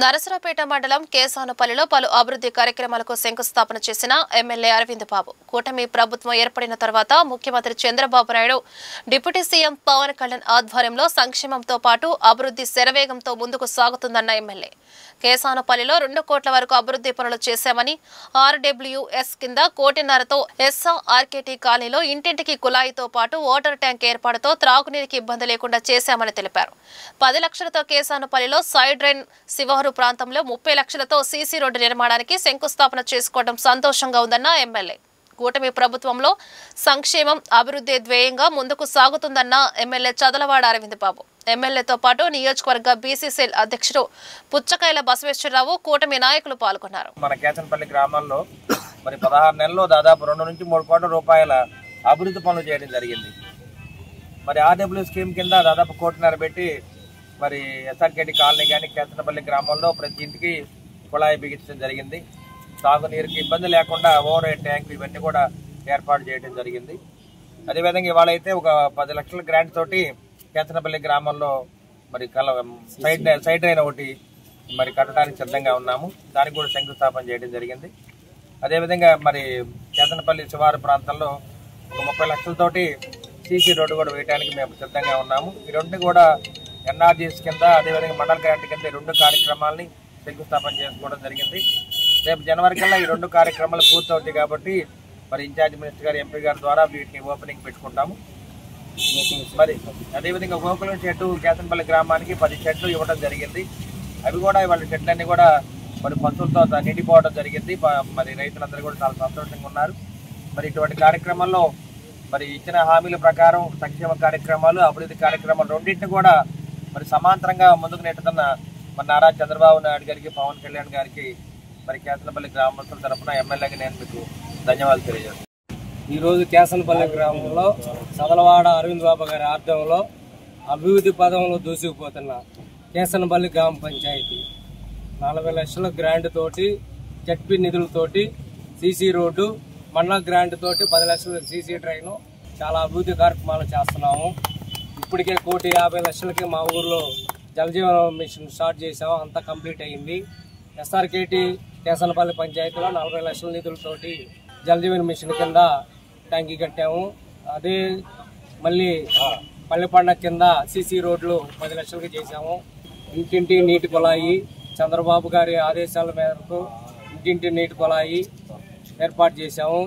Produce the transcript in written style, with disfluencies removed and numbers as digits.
నరసరావుపేట మండలం కేసానుపల్లిలో పలు అభివృద్ధి కార్యక్రమాలకు శంకుస్థాపన చేసిన ఎమ్మెల్యే అరవింద్ బాబు కూటమి ప్రభుత్వం ఏర్పడిన తర్వాత ముఖ్యమంత్రి చంద్రబాబు నాయుడు డిప్యూటీ సీఎం పవన్ కళ్యాణ్ ఆధ్వర్యంలో సంక్షేమంతో పాటు అభివృద్ధి శరవేగంతో ముందుకు సాగుతుందన్న ఎమ్మెల్యే కేసానుపల్లిలో 2 కోట్ల వరకు అభివృద్ధి పనులు చేశామని ఆర్డబ్ల్యూఎస్ కింద 1.5 కోటితో ఎస్ఆర్కేటీ కాలనీలో ఇంటింటికి కుళాయితో పాటు వాటర్ ట్యాంక్ ఏర్పాటుతో త్రాగునీరికి ఇబ్బంది లేకుండా చేశామని తెలిపారు. 10 లక్షలతో కేసానుపల్లిలో సైడ్ డ్రైన్ శివారు ప్రాంతంలో 30 లక్షలతో సీసీ రోడ్డు నిర్మాణానికి శంకుస్థాపన చేసుకోవడం సంతోషంగా ఉందన్న ఎమ్మెల్యే కూటమి ప్రభుత్వంలో సంక్షేమం అభివృద్ధి ధ్యేయంగా ముందుకు సాగుతుందన్న ఎమ్మెల్యే చదలవాడ అరవింద్ బాబు ఎమ్మెల్యేతో పాటు నియోజకవర్గ బీసీసీఎల్ అధ్యక్షుడు పుచ్చకాయల బసవేశ్వరరావు కూటమి నాయకులు పాల్గొన్నారు. మన కేసనపల్లి గ్రామంలో మరి 16 నెలల్లో దాదాపు 2 నుంచి 3 కోట్ల రూపాయల అభివృద్ధి పనులు చేయడం జరిగింది. మరి ఆర్డబ్ల్యూ స్కీమ్ కింద దాదాపు 1.5 కోటి పెట్టి మరి ఎస్ఆర్కేటీ కాలనీ కానీ కేసనపల్లి గ్రామంలో ప్రతి ఇంటికి కుళాయి బిగించడం జరిగింది. తాగునీరుకి ఇబ్బంది లేకుండా ఓవర్ హెడ్ ట్యాంక్ ఇవన్నీ కూడా ఏర్పాటు చేయడం జరిగింది. అదేవిధంగా ఇవాళ అయితే ఒక 10 లక్షల గ్రాంట్ తోటి కేసనపల్లి గ్రామంలో మరి సైడ్ డ్రైన్ ఒకటి మరి కట్టడానికి సిద్ధంగా ఉన్నాము. దానికి కూడా శంకుస్థాపన చేయడం జరిగింది. అదేవిధంగా మరి కేసనపల్లి శివారు ప్రాంతంలో ఒక 30 లక్షలతోటి సీసీ రోడ్డు కూడా వేయడానికి మేము సిద్ధంగా ఉన్నాము. ఈ రెండు కూడా ఎన్ఆర్జీఎస్ కింద అదేవిధంగా మండల గ్రాంట్ కింద 2 కార్యక్రమాలని శంకుస్థాపన చేసుకోవడం జరిగింది. రేపు జనవరి కల్లా ఈ 2 కార్యక్రమాలు పూర్తవుతాయి కాబట్టి మరి ఇన్ఛార్జ్ మినిస్టర్ గారు ఎంపీ గారి ద్వారా వీటిని ఓపెనింగ్ పెట్టుకుంటాము. మరి అదేవిధంగా గోకులం షెడ్డు కేసనపల్లి గ్రామానికి 10 షెడ్లు ఇవ్వడం జరిగింది. అవి కూడా వాళ్ళ షెడ్లన్నీ కూడా మరి పశువులతో నిండిపోవడం జరిగింది. మరి రైతులందరూ కూడా చాలా సంతోషంగా ఉన్నారు. మరి ఇటువంటి కార్యక్రమాల్లో మరి ఇచ్చిన హామీల ప్రకారం సంక్షేమ కార్యక్రమాలు అభివృద్ధి కార్యక్రమాలు రెండింటిని కూడా మరి సమాంతరంగా ముందుకు నెట్టుతున్న మరి నారా చంద్రబాబు నాయుడు గారికి పవన్ కళ్యాణ్ గారికి మరి కేసనపల్లి గ్రామస్తుల తరఫున ఎమ్మెల్యేగా నేను మీకు ధన్యవాదాలు తెలియజేస్తాను. ఈరోజు కేసనపల్లి గ్రామంలో చదలవాడ అరవింద్ బాబు గారి ఆధ్వర్యంలో అభివృద్ధి పదంలో దూసుకుపోతున్న కేసనపల్లి గ్రామ పంచాయతీ 40 లక్షల గ్రాంట్ తోటి జడ్పీ నిధులతోటి సీసీ రోడ్డు మండల గ్రాంట్ తోటి 10 లక్షల సీసీ డ్రైన్ చాలా అభివృద్ధి కార్యక్రమాలు చేస్తున్నాము. ఇప్పటికే 1,50 లక్షలకి మా ఊర్లో జలజీవన మిషన్ స్టార్ట్ చేసాము. అంతా కంప్లీట్ అయింది. ఎస్ఆర్కేటీ కేసనపల్లి పంచాయతీలో 40 లక్షల నిధులతోటి జలజీవన మిషన్ కింద ట్యాంకీ కట్టాము. అదే మళ్ళీ పల్లె పండగ కింద సీసీ రోడ్లు 10 లక్షలకి చేశాము. ఇంటింటి నీటి కుళాయి చంద్రబాబు గారి ఆదేశాల మేరకు ఇంటింటి నీటి కుళాయి ఏర్పాటు చేశాము.